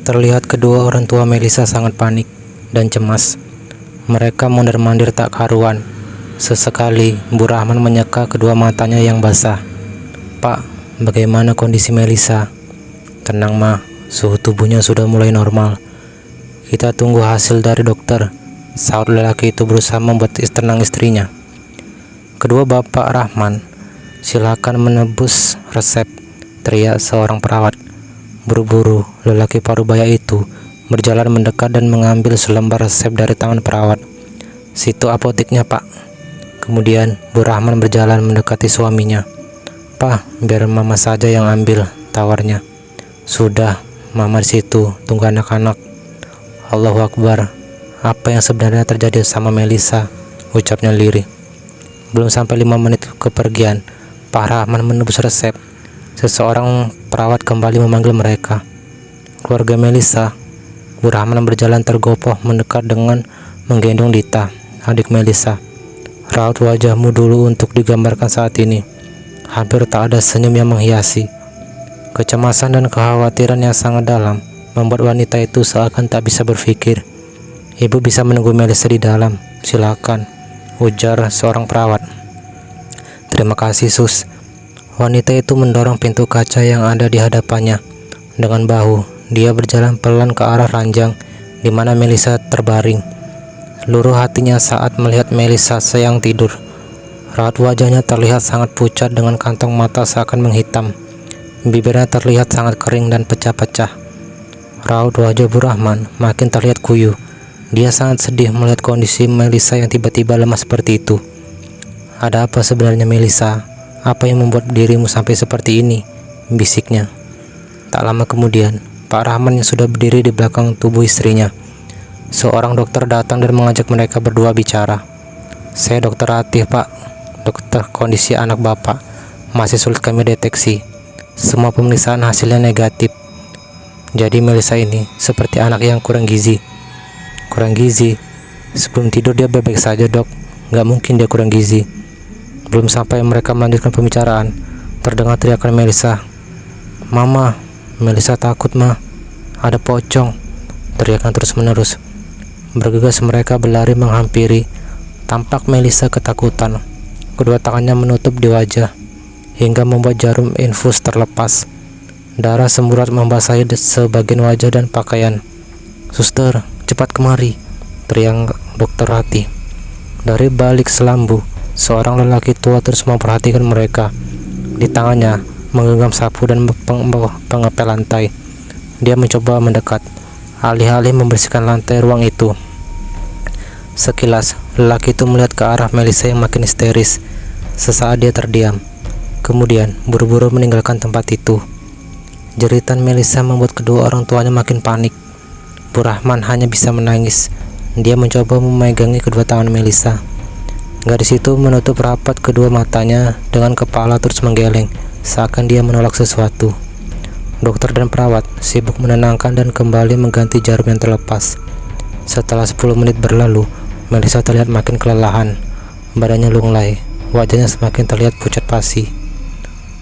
Terlihat kedua orang tua Melisa sangat panik dan cemas. Mereka mondar-mandir tak karuan. Sesekali, Bu Rahman menyeka kedua matanya yang basah. "Pak, bagaimana kondisi Melisa?" "Tenang, Ma, suhu tubuhnya sudah mulai normal. Kita tunggu hasil dari dokter," sahut lelaki itu berusaha membuat tenang istrinya. "Kedua Bapak Rahman, silakan menebus resep," teriak seorang perawat. Buru-buru, lelaki parubaya itu berjalan mendekat dan mengambil selembar resep dari tangan perawat. "Situ apoteknya, Pak." Kemudian Bu Rahman berjalan mendekati suaminya. "Pak, biar Mama saja yang ambil," tawarnya. "Sudah, Mama di situ, tunggu anak-anak." "Allahu Akbar, apa yang sebenarnya terjadi sama Melisa?" ucapnya lirih. Belum sampai 5 menit kepergian, Pak Rahman menebus resep. Seseorang perawat kembali memanggil mereka. "Keluarga Melisa." Bu Rahman berjalan tergopoh mendekat dengan menggendong Dita, adik Melisa. "Raut wajahmu dulu untuk digambarkan saat ini." Hampir tak ada senyum yang menghiasi. Kecemasan dan kekhawatiran yang sangat dalam membuat wanita itu seakan tak bisa berpikir. "Ibu bisa menunggu Melisa di dalam, silakan," ujar seorang perawat. "Terima kasih, Sus." Wanita itu mendorong pintu kaca yang ada di hadapannya. Dengan bahu, dia berjalan pelan ke arah ranjang di mana Melisa terbaring. Luruh hatinya saat melihat Melisa sedang tidur. Raut wajahnya terlihat sangat pucat dengan kantong mata seakan menghitam. Bibirnya terlihat sangat kering dan pecah-pecah. Raut wajah Bu Rahman makin terlihat kuyu. Dia sangat sedih melihat kondisi Melisa yang tiba-tiba lemah seperti itu. "Ada apa sebenarnya, Melisa? Apa yang membuat dirimu sampai seperti ini?" bisiknya. Tak lama kemudian, Pak Rahman yang sudah berdiri di belakang tubuh istrinya. Seorang dokter datang dan mengajak mereka berdua bicara. "Saya Dokter Ratih, Pak. Dokter, kondisi anak Bapak masih sulit kami deteksi. Semua pemeriksaan hasilnya negatif. Jadi Melisa ini seperti anak yang kurang gizi." "Kurang gizi? Sebelum tidur dia baik-baik saja, Dok. Gak mungkin dia kurang gizi." Belum sampai mereka melanjutkan pembicaraan, terdengar teriakan Melisa. "Mama, Melisa takut, Ma. Ada pocong." Teriakan terus-menerus. Bergegas mereka berlari menghampiri. Tampak Melisa ketakutan. Kedua tangannya menutup di wajah, hingga membuat jarum infus terlepas. Darah semburat membasahi sebagian wajah dan pakaian. "Suster, cepat kemari," teriak Dokter Ratih. Dari balik selambu, seorang lelaki tua terus memperhatikan mereka. Di tangannya menggenggam sapu dan pengepel lantai. Dia mencoba mendekat, alih-alih membersihkan lantai ruang itu. Sekilas, lelaki itu melihat ke arah Melisa yang makin histeris. Sesaat dia terdiam, kemudian buru-buru meninggalkan tempat itu. Jeritan Melisa membuat kedua orang tuanya makin panik. Bu Rahman hanya bisa menangis. Dia mencoba memegangi kedua tangan Melisa. Gadis itu menutup rapat kedua matanya dengan kepala terus menggeleng, seakan dia menolak sesuatu. Dokter dan perawat sibuk menenangkan dan kembali mengganti jarum yang terlepas. Setelah 10 menit berlalu, Melisa terlihat makin kelelahan. Badannya lunglai, wajahnya semakin terlihat pucat pasi.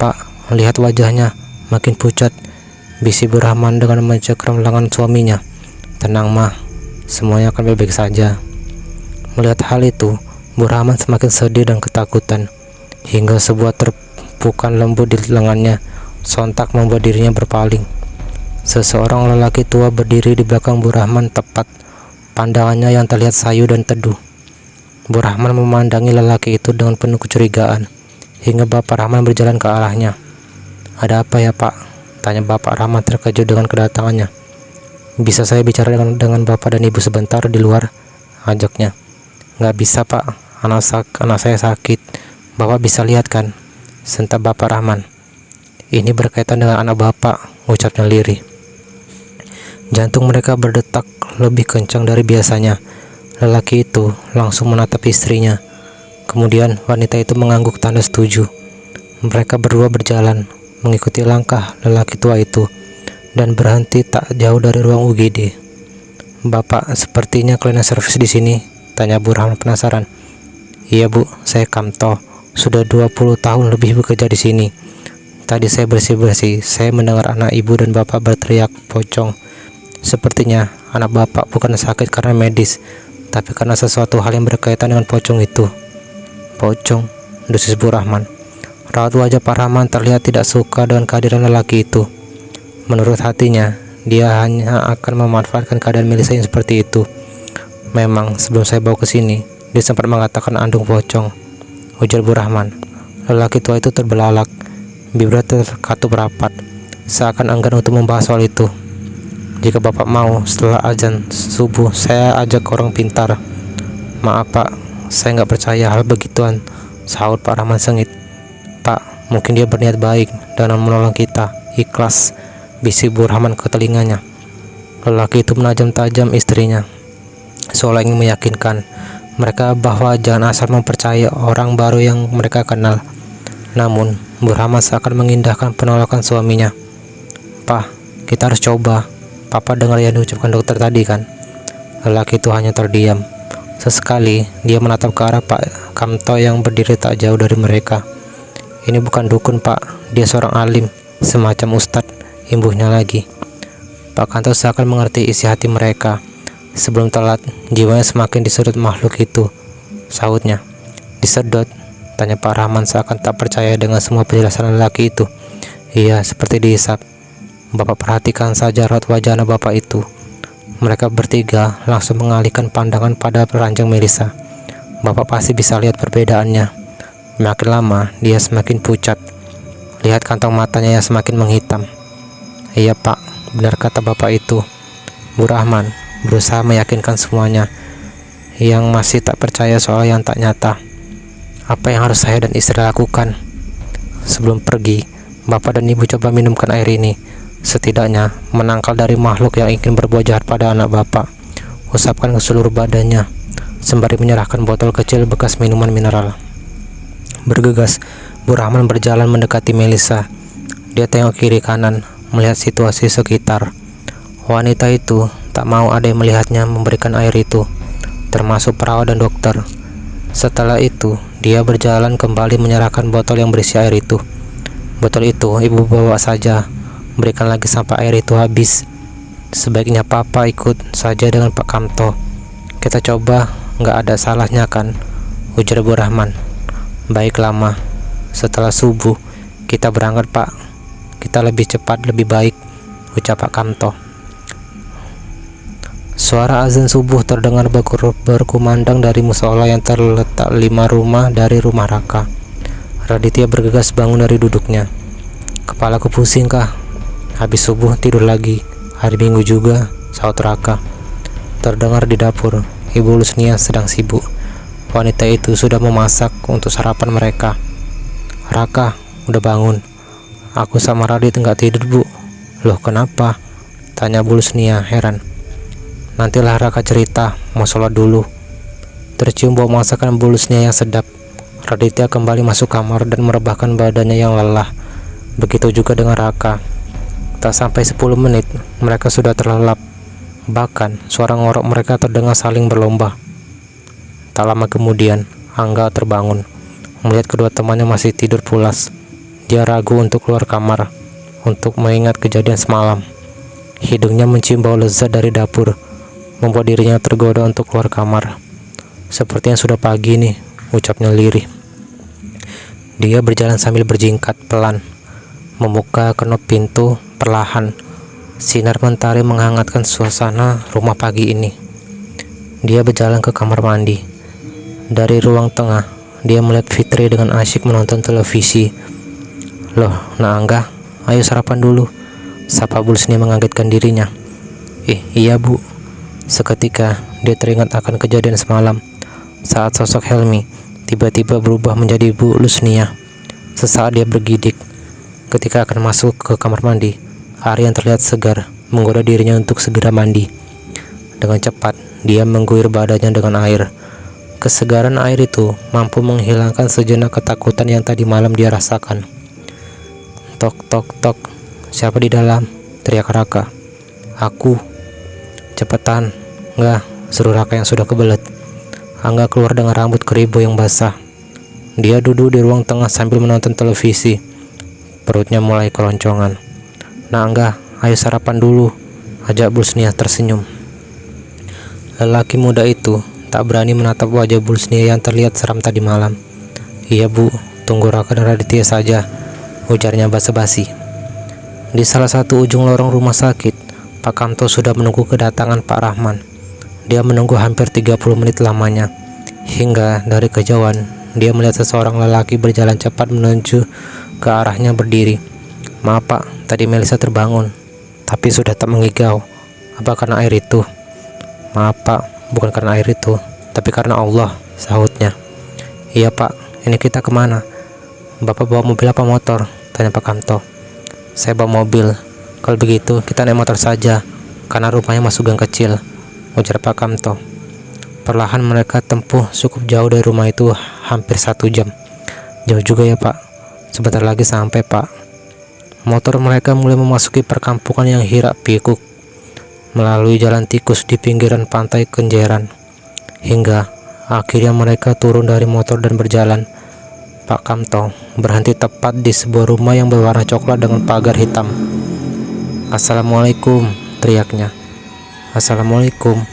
"Pak, lihat wajahnya, makin pucat," bisik Bu Rahman dengan mencengkram lengan suaminya. "Tenang, Ma, semuanya akan baik-baik saja." Melihat hal itu, Bu Rahman semakin sedih dan ketakutan, hingga sebuah terpukan lembut di lengannya sontak membuat dirinya berpaling. Seseorang lelaki tua berdiri di belakang Bu Rahman tepat. Pandangannya yang terlihat sayu dan teduh. Bu Rahman memandangi lelaki itu dengan penuh kecurigaan, hingga Bapak Rahman berjalan ke arahnya. "Ada apa ya, Pak?" tanya Bapak Rahman terkejut dengan kedatangannya. "Bisa saya bicara dengan Bapak dan Ibu sebentar di luar?" ajaknya. "Nggak bisa, Pak. Anak saya sakit. Bapak bisa lihat kan?" sentak Bapak Rahman. "Ini berkaitan dengan anak Bapak," ucapnya lirih. Jantung mereka berdetak lebih kencang dari biasanya. Lelaki itu langsung menatap istrinya. Kemudian wanita itu mengangguk tanda setuju. Mereka berdua berjalan mengikuti langkah lelaki tua itu dan berhenti tak jauh dari ruang UGD. "Bapak, sepertinya cleaning service di sini?" tanya Bu Rahman penasaran. "Iya, Bu, saya Kamto. Sudah 20 tahun lebih bekerja di sini. Tadi saya bersih-bersih, saya mendengar anak ibu dan bapak berteriak pocong. Sepertinya anak bapak bukan sakit karena medis, tapi karena sesuatu hal yang berkaitan dengan pocong itu. Pocong, desis Bu Rahman. Raut wajah Pak Rahman terlihat tidak suka dengan kehadiran lelaki itu. Menurut hatinya, dia hanya akan memanfaatkan keadaan Melisa yang seperti itu. Memang sebelum saya bawa ke sini, dia sempat mengatakan andung pocong, ujar Bu Rahman. Lelaki tua itu terbelalak, bibirnya terkatup rapat, seakan enggan untuk membahas soal itu. Jika bapak mau, setelah azan subuh saya ajak orang pintar. Maaf pak, saya nggak percaya hal begituan, sahut Pak Rahman sengit. Pak, mungkin dia berniat baik dengan menolong kita, ikhlas, bisik Bu Rahman ke telinganya. Lelaki itu menajam tajam istrinya, seolah ingin meyakinkan mereka bahwa jangan asal mempercayai orang baru yang mereka kenal. Namun, Bu Rahman seakan mengindahkan penolakan suaminya. Pak, kita harus coba. Papa dengar yang diucapkan dokter tadi kan? Lelaki itu hanya terdiam. Sesekali dia menatap ke arah Pak Kamto yang berdiri tak jauh dari mereka. Ini bukan dukun pak, dia seorang alim, semacam ustadz, imbuhnya lagi. Pak Kamto seakan mengerti isi hati mereka. Sebelum telat, jiwanya semakin disedot makhluk itu, sahutnya. Disedot? Tanya Pak Rahman seakan tak percaya dengan semua penjelasan lelaki itu. Iya, seperti dihisap. Bapak perhatikan saja raut wajah anak bapak itu. Mereka bertiga langsung mengalihkan pandangan pada peranjang Melisa. Bapak pasti bisa lihat perbedaannya. Makin lama dia semakin pucat. Lihat kantong matanya yang semakin menghitam. Iya pak, benar kata bapak itu. Bu Rahman berusaha meyakinkan semuanya yang masih tak percaya soal yang tak nyata. Apa yang harus saya dan istri lakukan? Sebelum pergi, bapak dan ibu coba minumkan air ini. Setidaknya menangkal dari makhluk yang ingin berbuat jahat pada anak bapak. Usapkan ke seluruh badannya, sembari menyerahkan botol kecil bekas minuman mineral. Bergegas, Bu Rahman berjalan mendekati Melisa. Dia tengok kiri kanan, melihat situasi sekitar. Wanita itu tak mau ada yang melihatnya memberikan air itu, termasuk perawat dan dokter. Setelah itu, dia berjalan kembali menyerahkan botol yang berisi air itu. Botol itu ibu bawa saja. Berikan lagi sampai air itu habis. Sebaiknya papa ikut saja dengan Pak Kamto. Kita coba, nggak ada salahnya kan, ujar Bu Rahman. Baiklah ma, setelah subuh kita berangkat pak. Kita lebih cepat lebih baik, ucap Pak Kamto. Suara azan subuh terdengar berkumandang dari musola yang terletak 5 rumah dari rumah Raka. Raditya bergegas bangun dari duduknya. Kepalaku pusing kah? Habis subuh tidur lagi, hari Minggu juga, sahut Raka. Terdengar di dapur, Ibu Lusnia sedang sibuk. Wanita itu sudah memasak untuk sarapan mereka. Raka, udah bangun? Aku sama Radit nggak tidur bu. Loh kenapa? Tanya Bu Lusnia heran. Nantilah Raka cerita, mau sholat dulu. Tercium bau masakan Bu Lusnia yang sedap. Raditya kembali masuk kamar dan merebahkan badannya yang lelah. Begitu juga dengan Raka. Tak sampai 10 menit, mereka sudah terlelap. Bahkan, suara ngorok mereka terdengar saling berlomba. Tak lama kemudian, Angga terbangun. Melihat kedua temannya masih tidur pulas, dia ragu untuk keluar kamar, untuk mengingat kejadian semalam. Hidungnya mencium bau lezat dari dapur, membuat dirinya tergoda untuk keluar kamar. Sepertinya sudah pagi nih, ucapnya lirih. Dia berjalan sambil berjingkat pelan, membuka kenop pintu perlahan. Sinar mentari menghangatkan suasana rumah pagi ini. Dia berjalan ke kamar mandi. Dari ruang tengah, dia melihat Fitri dengan asyik menonton televisi. Loh, Angga, ayo sarapan dulu, sapa Bu Lusnia mengagetkan dirinya. Iya bu. Seketika dia teringat akan kejadian semalam, saat sosok Helmi tiba-tiba berubah menjadi Bu Lusnia. Sesaat dia bergidik. Ketika akan masuk ke kamar mandi, Aryan terlihat segar, menggoda dirinya untuk segera mandi. Dengan cepat, dia mengguyur badannya dengan air. Kesegaran air itu mampu menghilangkan sejenak ketakutan yang tadi malam dia rasakan. Tok tok tok, siapa di dalam? Teriak Raka. Aku. Cepetan. Enggak, seru Raka yang sudah kebelet. Angga keluar dengan rambut keribu yang basah. Dia duduk di ruang tengah sambil menonton televisi. Perutnya mulai keloncongan. Angga, ayo sarapan dulu, ajak Bulsnia tersenyum. Lelaki muda itu tak berani menatap wajah Bulsnia yang terlihat seram tadi malam. "Iya Bu, tunggu Raka dan Raditya saja," ujarnya basa-basi. Di salah satu ujung lorong rumah sakit, Pak Kamto sudah menunggu kedatangan Pak Rahman. Dia menunggu hampir 30 menit lamanya, hingga dari kejauhan dia melihat seseorang lelaki berjalan cepat menuju ke arahnya berdiri. "Maaf Pak, tadi Melisa terbangun, tapi sudah tak mengigau. Apa karena air itu?" "Maaf Pak, bukan karena air itu, tapi karena Allah," sahutnya. "Iya Pak, ini kita kemana?" "Bapak bawa mobil apa motor?" tanya Pak Kamto. "Saya bawa mobil." "Kalau begitu kita naik motor saja, karena rumahnya masuk gang kecil," ujar Pak Kamto. Perlahan mereka tempuh cukup jauh dari rumah itu, hampir 1 jam. "Jauh juga ya Pak, sebentar lagi sampai Pak." Motor mereka mulai memasuki perkampungan yang hiruk pikuk, melalui jalan tikus di pinggiran pantai Kenjeran, hingga akhirnya mereka turun dari motor dan berjalan. Pak Kamto berhenti tepat di sebuah rumah yang berwarna coklat dengan pagar hitam. "Assalamualaikum," teriaknya. "Assalamualaikum."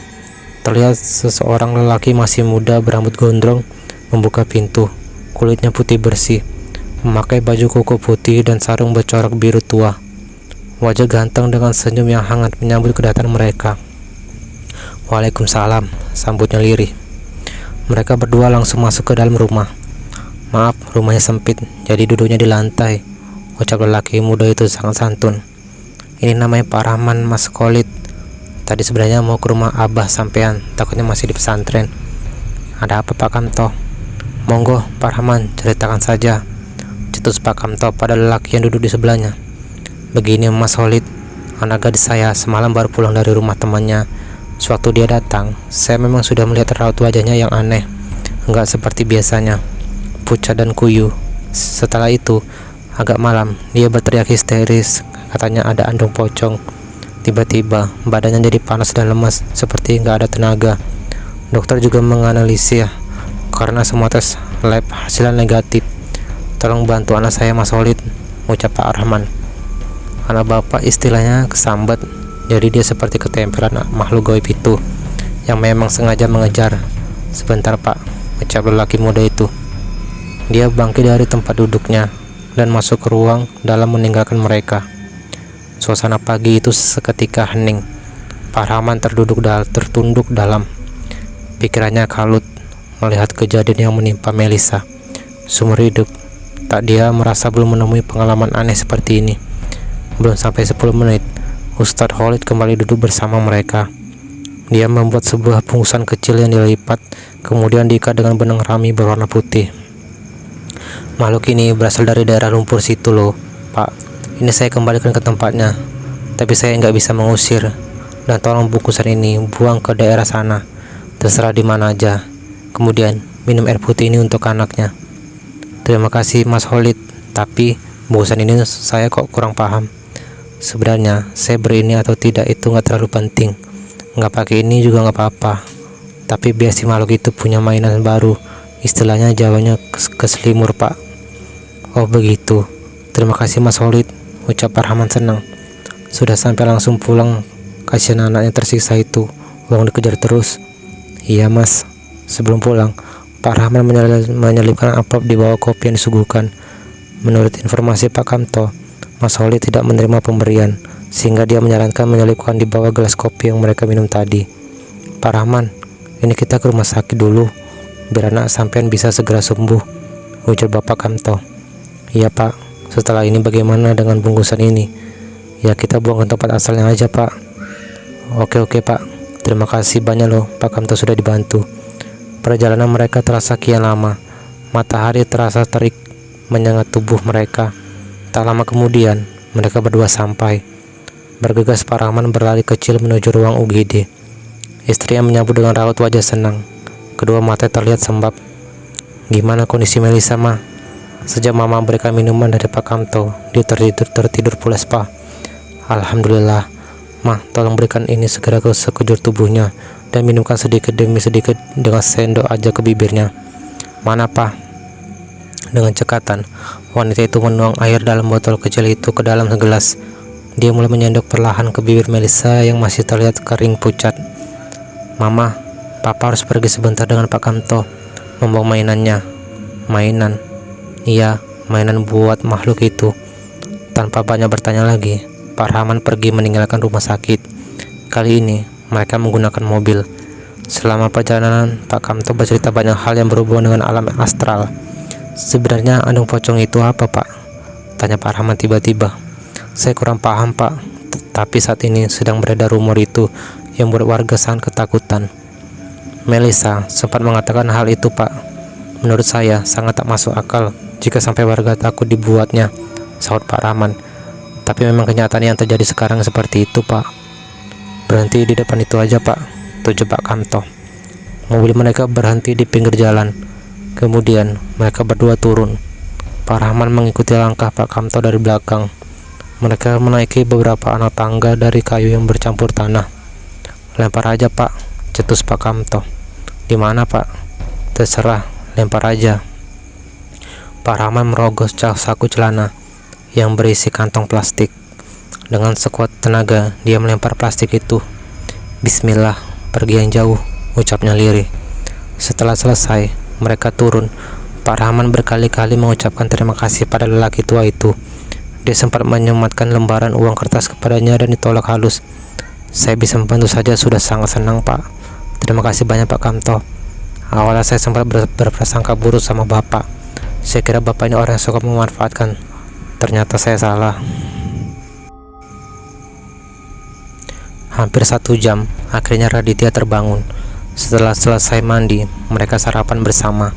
Terlihat seseorang lelaki masih muda berambut gondrong membuka pintu. Kulitnya putih bersih, memakai baju koko putih dan sarung bercorak biru tua. Wajah ganteng dengan senyum yang hangat menyambut kedatangan mereka. "Waalaikumsalam," sambutnya lirih. Mereka berdua langsung masuk ke dalam rumah. "Maaf, rumahnya sempit, jadi duduknya di lantai," ucap lelaki muda itu sangat santun. "Ini namanya Pak Rahman, Mas Khalid. Tadi sebenarnya mau ke rumah Abah sampean, takutnya masih di pesantren." "Ada apa Pak Kamto?" "Monggo Pak Rahman, ceritakan saja," cetus Pak Kamto pada lelaki yang duduk di sebelahnya. "Begini Mas Khalid, anak gadis saya semalam baru pulang dari rumah temannya. Sewaktu dia datang, saya memang sudah melihat raut wajahnya yang aneh, enggak seperti biasanya, pucat dan kuyu. Setelah itu, agak malam, dia berteriak histeris, katanya ada andong pocong. Tiba-tiba, badannya jadi panas dan lemas, seperti nggak ada tenaga. Dokter juga menganalisis, karena semua tes lab hasilnya negatif. Tolong bantu anak saya Mas Khalid," ucap Pak Rahman. "Anak bapak istilahnya kesambat, jadi dia seperti ketempelan makhluk gaib itu, yang memang sengaja mengejar." "Sebentar Pak," ucap lelaki muda itu. Dia bangkit dari tempat duduknya dan masuk ke ruang dalam meninggalkan mereka. Suasana pagi itu seketika hening. Pak Rahman tertunduk dalam. Pikirannya kalut melihat kejadian yang menimpa Melisa. Seumur hidup, tak dia merasa belum menemui pengalaman aneh seperti ini. Belum sampai 10 menit, Ustadz Khalid kembali duduk bersama mereka. Dia membuat sebuah bungkusan kecil yang dilipat, kemudian diikat dengan benang rami berwarna putih. "Makhluk ini berasal dari daerah lumpur situ loh, Pak. Ini saya kembalikan ke tempatnya, tapi saya nggak bisa mengusir. Dan tolong bungkusan ini buang ke daerah sana, terserah di mana aja. Kemudian minum air putih ini untuk anaknya." "Terima kasih Mas Khalid, tapi bungkusan ini saya kok kurang paham. Sebenarnya saya beri ini atau tidak itu nggak terlalu penting. Nggak pakai ini juga nggak apa-apa. Tapi biar si makhluk itu punya mainan baru, istilahnya Jawanya keselimur Pak." "Oh begitu, terima kasih Mas Khalid," ucap Pak Rahman senang. "Sudah sampai langsung pulang, kasihan anaknya tersiksa itu, uang dikejar terus." "Iya Mas." Sebelum pulang, Pak Rahman menyelipkan amplop di bawah kopi yang disuguhkan. Menurut informasi Pak Kamto, Mas Khalid tidak menerima pemberian, sehingga dia menyarankan menyelipkan di bawah gelas kopi yang mereka minum tadi. "Pak Rahman, ini kita ke rumah sakit dulu, biar anak sampean bisa segera sembuh," ujar Bapak Kamto. "Iya Pak. Setelah ini bagaimana dengan bungkusan ini?" "Ya kita buang ke tempat asalnya aja Pak." Oke Pak, terima kasih banyak loh Pak Kamto sudah dibantu." Perjalanan mereka terasa kian lama. Matahari terasa terik menyengat tubuh mereka. Tak lama kemudian mereka berdua sampai. Bergegas Pak Rahman berlari kecil menuju ruang UGD. Istrinya menyambut dengan raut wajah senang. Kedua mata terlihat sembab. "Gimana kondisi Melisa Ma?" Sejak Mama berikan minuman dari Pak Kamto, dia tertidur pulas Pak. "Alhamdulillah, Ma, tolong berikan ini segera ke sekujur tubuhnya dan minumkan sedikit demi sedikit dengan sendok aja ke bibirnya." "Mana Pak?" Dengan cekatan, wanita itu menuang air dalam botol kecil itu ke dalam gelas Dia mulai menyendok perlahan ke bibir Melisa yang masih terlihat kering pucat. "Mama, Papa harus pergi sebentar dengan Pak Kamto, membawa mainannya." "Mainan?" "Iya, mainan buat makhluk itu." Tanpa banyak bertanya lagi, Pak Rahman pergi meninggalkan rumah sakit. Kali ini mereka menggunakan mobil. Selama perjalanan, Pak Kamto bercerita banyak hal yang berhubungan dengan alam astral. "Sebenarnya andong pocong itu apa, Pak?" tanya Pak Rahman tiba-tiba. "Saya kurang paham, Pak. Tapi saat ini sedang beredar rumor itu yang membuat warga sangat ketakutan." Melisa sempat mengatakan hal itu, "Pak. Menurut saya sangat tak masuk akal jika sampai warga takut dibuatnya," sahut Pak Rahman. "Tapi memang kenyataan yang terjadi sekarang seperti itu, Pak." "Berhenti di depan itu aja, Pak," tujuh Pak Kamto. Mobil mereka berhenti di pinggir jalan. Kemudian mereka berdua turun. Pak Rahman mengikuti langkah Pak Kamto dari belakang. Mereka menaiki beberapa anak tangga dari kayu yang bercampur tanah. "Lempar aja, Pak," cetus Pak Kamto. "Di mana, Pak?" "Terserah, lempar aja." Pak Rahman merogoh saku celana yang berisi kantong plastik. Dengan sekuat tenaga dia melempar plastik itu. "Bismillah, pergi yang jauh," ucapnya lirih. Setelah selesai, mereka turun. Pak Rahman berkali-kali mengucapkan terima kasih pada lelaki tua itu. Dia sempat menyematkan lembaran uang kertas kepadanya dan ditolak halus. "Saya bisa membantu saja sudah sangat senang, Pak. Terima kasih banyak, Pak Kamto. Awalnya saya sempat berprasangka buruk sama Bapak. Saya kira Bapak ini orang yang suka memanfaatkan. Ternyata saya salah." Hampir 1 jam, akhirnya Raditya terbangun. Setelah selesai mandi, mereka sarapan bersama.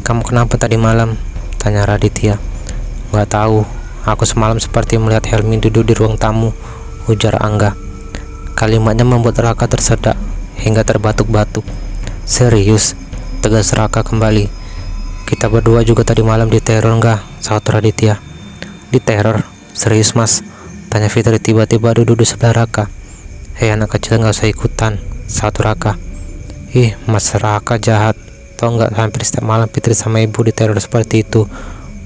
"Kamu kenapa tadi malam?" tanya Raditya. "Gak tahu. Aku semalam seperti melihat Helmi duduk di ruang tamu," ujar Angga. Kalimatnya membuat Raka tersedak hingga terbatuk-batuk. "Serius?" tegas Raka kembali. "Kita berdua juga tadi malam diteror enggak?" sahut Raditya. "Diteror? Serius, Mas?" tanya Fitri tiba-tiba duduk di sebelah Raka. "Hei anak kecil, gak usah ikutan," sahut Raka. "Ih, Mas Raka jahat. Tau nggak, hampir setiap malam Fitri sama ibu diteror seperti itu.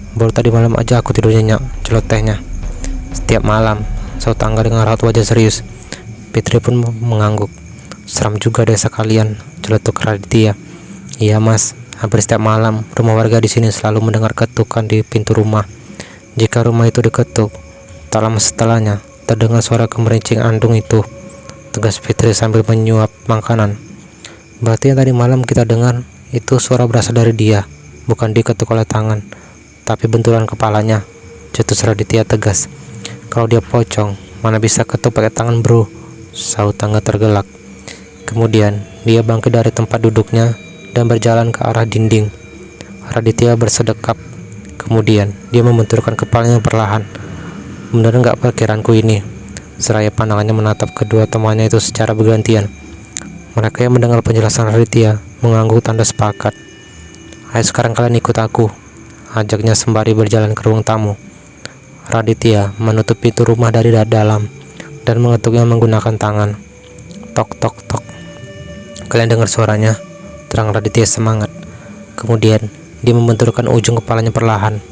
Baru tadi malam aja aku tidur nyenyak," celotehnya. "Setiap malam?" sahut Angga dengan raut wajah serius. Fitri pun mengangguk. "Seram juga desa kalian," celetuk Raditya. "Iya, Mas, hampir setiap malam rumah warga di sini selalu mendengar ketukan di pintu rumah. Jika rumah itu diketuk, tak lama setelahnya terdengar suara kemerincing andung itu," tegas Fitri sambil menyuap makanan. "Berarti yang tadi malam kita dengar itu suara berasal dari dia, bukan diketuk oleh tangan, tapi benturan kepalanya," cetus Raditya tegas. "Kalau dia pocong, mana bisa ketuk pakai tangan, bro," sahut Angga tergelak. Kemudian dia bangkit dari tempat duduknya dan berjalan ke arah dinding. Raditya bersedekap. Kemudian dia membenturkan kepalanya perlahan. "Benar nggak perkiraanku ini?" seraya pandangannya menatap kedua temannya itu secara bergantian. Mereka yang mendengar penjelasan Raditya mengangguk tanda sepakat. "Ayo sekarang kalian ikut aku," ajaknya sembari berjalan ke ruang tamu. Raditya menutup pintu rumah dari dalam dan mengetuknya menggunakan tangan. "Tok tok tok." "Kalian dengar suaranya?" terang Raditya semangat. Kemudian dia membenturkan ujung kepalanya perlahan.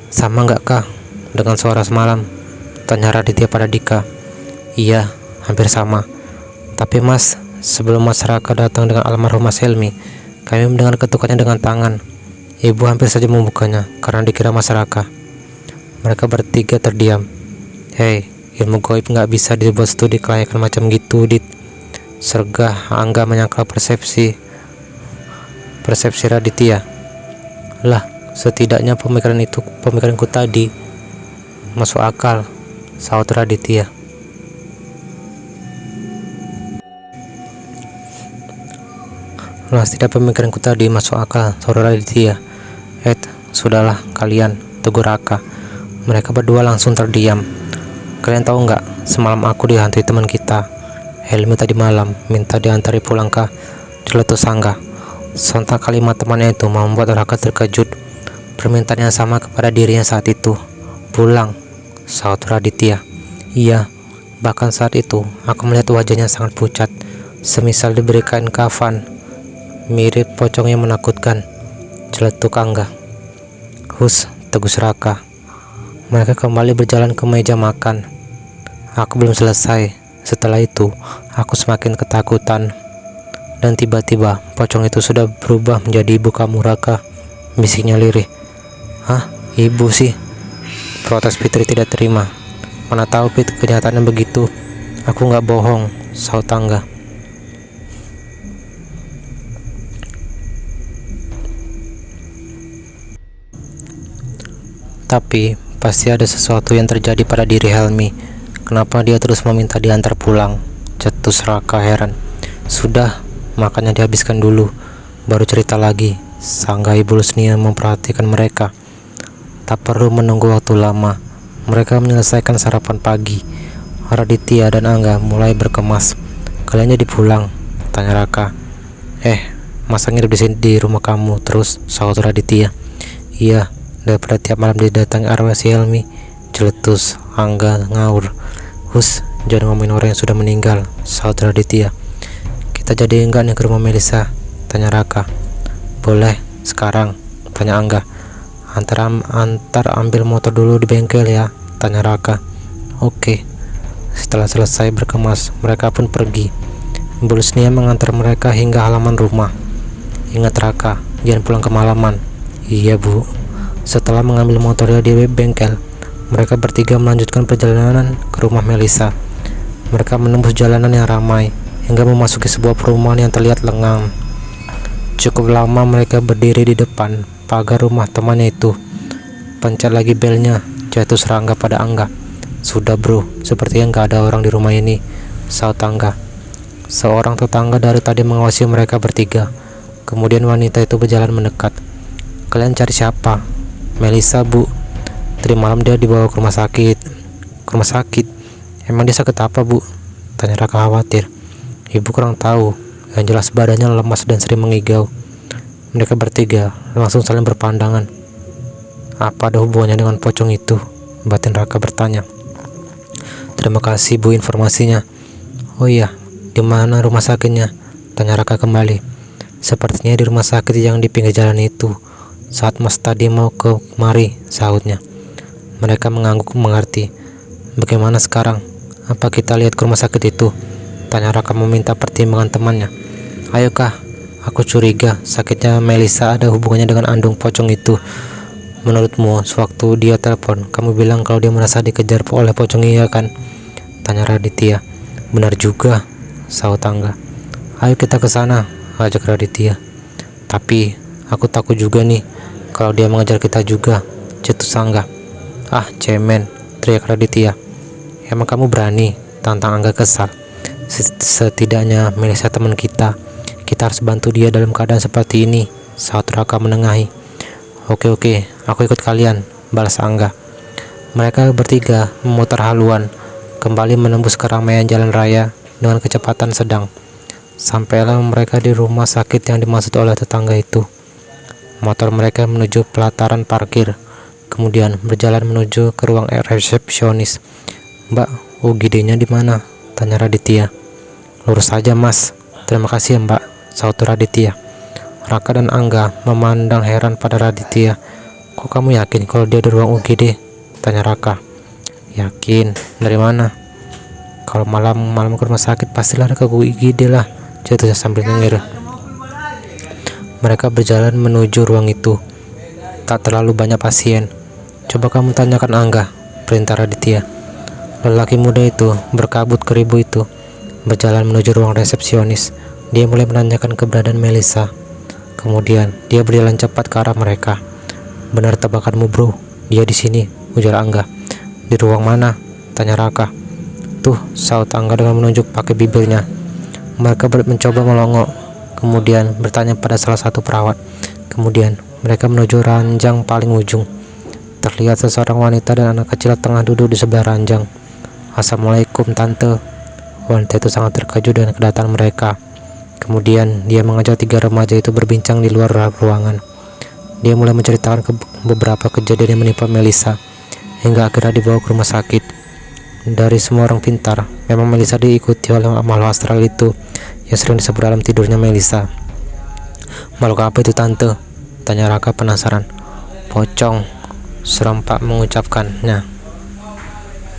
"Sama nggak, Kak, dengan suara semalam?" tanya Raditya pada Dika. "Iya, hampir sama. Tapi Mas, sebelum Mas Raka datang dengan almarhum Mas Helmi, kami mendengar ketukannya dengan tangan. Ibu hampir saja membukanya karena dikira Mas Raka." Mereka bertiga terdiam. "Hei, ilmu gaib nggak bisa dibuat studi kelayakan macam gitu, Dit," sergah Angga menyangkal persepsi Raditya. "Lah, setidaknya pemikiranku tadi masuk akal," sahut Raditya. "Lah, setidaknya pemikiranku tadi masuk akal," sahut Raditya. Sudahlah kalian," tegur Raka. Mereka berdua langsung terdiam. "Kalian tahu nggak, semalam aku dihantui teman kita, Helmi tadi malam minta diantari pulang, Kak," celetus Angga. Sontak kalimat temannya itu membuat Raka terkejut. Permintaan yang sama kepada dirinya saat itu. "Pulang," sahut Raditya. "Iya, bahkan saat itu aku melihat wajahnya sangat pucat, semisal diberi kain kafan, mirip pocong yang menakutkan," celetuk Angga. "Hus," tegus Raka. Mereka kembali berjalan ke meja makan. Aku belum selesai. Setelah itu, aku semakin ketakutan. Dan tiba-tiba, pocong itu sudah berubah menjadi ibu kamu, Raka. Bisiknya lirih. Hah? Ibu sih? Protes Fitri tidak terima. Mana tahu Fit, kenyataannya begitu. Aku nggak bohong, sahut Angga. Tapi, pasti ada sesuatu yang terjadi pada diri Helmi. Kenapa dia terus meminta diantar pulang? Cetus Raka heran. Sudah, makanya dihabiskan dulu, baru cerita lagi. Sangga Ibu Lusnia memperhatikan mereka. Tak perlu menunggu waktu lama. Mereka menyelesaikan sarapan pagi. Raditya dan Angga mulai berkemas. Kalian jadi pulang? Tanya Raka. Masa nginep di sini di rumah kamu terus? Sahut Raditya. Iya, daripada tiap malam didatangi arwah si Helmi. Celetus. Angga ngaur. Hus, jangan ngomongin orang yang sudah meninggal, sahut Raditya. Kita jadi enggak nih ke rumah Melisa? Tanya Raka. Boleh, sekarang? Tanya Angga. Antar ambil motor dulu di bengkel ya, tanya Raka. Oke. Setelah selesai berkemas, mereka pun pergi. Ibu Lusnia mengantar mereka hingga halaman rumah. Ingat Raka, jangan pulang kemalaman. Iya Bu. Setelah mengambil motornya di bengkel, mereka bertiga melanjutkan perjalanan ke rumah Melisa. Mereka menembus jalanan yang ramai hingga memasuki sebuah perumahan yang terlihat lengang. Cukup lama mereka berdiri di depan pagar rumah temannya itu. Pencet lagi belnya, jatuh Serangga pada Angga. Sudah bro, sepertinya nggak ada orang di rumah ini, sahut Angga. Seorang tetangga dari tadi mengawasi mereka bertiga. Kemudian wanita itu berjalan mendekat. Kalian cari siapa? Melisa Bu. Tadi malam dia dibawa ke rumah sakit. Ke rumah sakit? Emang dia sakit apa Bu? Tanya Raka khawatir. Ibu kurang tahu. Yang jelas badannya lemas dan sering mengigau. Mereka bertiga langsung saling berpandangan. Apa ada hubungannya dengan pocong itu? Batin Raka bertanya. Terima kasih Bu informasinya. Oh iya, di mana rumah sakitnya? Tanya Raka kembali. Sepertinya di rumah sakit yang di pinggir jalan itu. Saat Mas tadi mau ke mari, sahutnya. Mereka mengangguk mengerti. Bagaimana sekarang? Apa kita lihat ke rumah sakit itu? Tanya Raka meminta pertimbangan temannya. Ayo Kak, aku curiga sakitnya Melisa ada hubungannya dengan andung pocong itu. Menurutmu, sewaktu dia telepon, kamu bilang kalau dia merasa dikejar oleh pocong, iya kan? Tanya Raditya. Benar juga, sahut Angga. Ayo kita ke sana, ajak Raditya. Tapi aku takut juga nih kalau dia mengejar kita juga, cetus Angga. Ah, cemen, teriak Raditya. Emang kamu berani? Tantang Angga kesal. Setidaknya Melisa teman kita. Kita harus bantu dia dalam keadaan seperti ini, sahut Raka menengahi. Oke, aku ikut kalian, balas Angga. Mereka bertiga memutar haluan, kembali menembus keramaian jalan raya dengan kecepatan sedang. Sampailah mereka di rumah sakit yang dimaksud oleh tetangga itu. Motor mereka menuju pelataran parkir, kemudian berjalan menuju ke ruang resepsionis. Mbak, UGD-nya di mana? Tanya Raditya. Lurus saja Mas. Terima kasih Mbak, sahut Raditya. Raka dan Angga memandang heran pada Raditya. Kok kamu yakin kalau dia di ruang UGD? Tanya Raka. Yakin? Dari mana? Kalau malam ke rumah sakit pastilah ke UGD lah, jatuhnya sambil nyengir. Mereka berjalan menuju ruang itu. Tak terlalu banyak pasien. Coba kamu tanyakan Angga, perintah Raditya. Lelaki muda itu berkabut keribu itu berjalan menuju ruang resepsionis. Dia mulai menanyakan keberadaan Melisa. Kemudian dia berjalan cepat ke arah mereka. Benar tebakanmu bro, dia di sini, ujar Angga. Di ruang mana? Tanya Raka. Tuh, sahut Angga dengan menunjuk pakai bibirnya. Mereka mencoba melongo, kemudian bertanya pada salah satu perawat. Kemudian mereka menuju ranjang paling ujung. Terlihat seseorang wanita dan anak kecil tengah duduk di sebelah ranjang. Assalamualaikum tante. Wanita itu sangat terkejut dengan kedatangan mereka. Kemudian dia mengajak tiga remaja itu berbincang di luar ruangan. Dia mulai menceritakan beberapa kejadian yang menimpa Melisa, hingga akhirnya dibawa ke rumah sakit. Dari semua orang pintar, memang Melisa diikuti oleh makhluk astral itu yang sering disebut dalam tidurnya Melisa. Makhluk apa itu tante? Tanya Raka penasaran. Pocong, serempak mengucapkannya.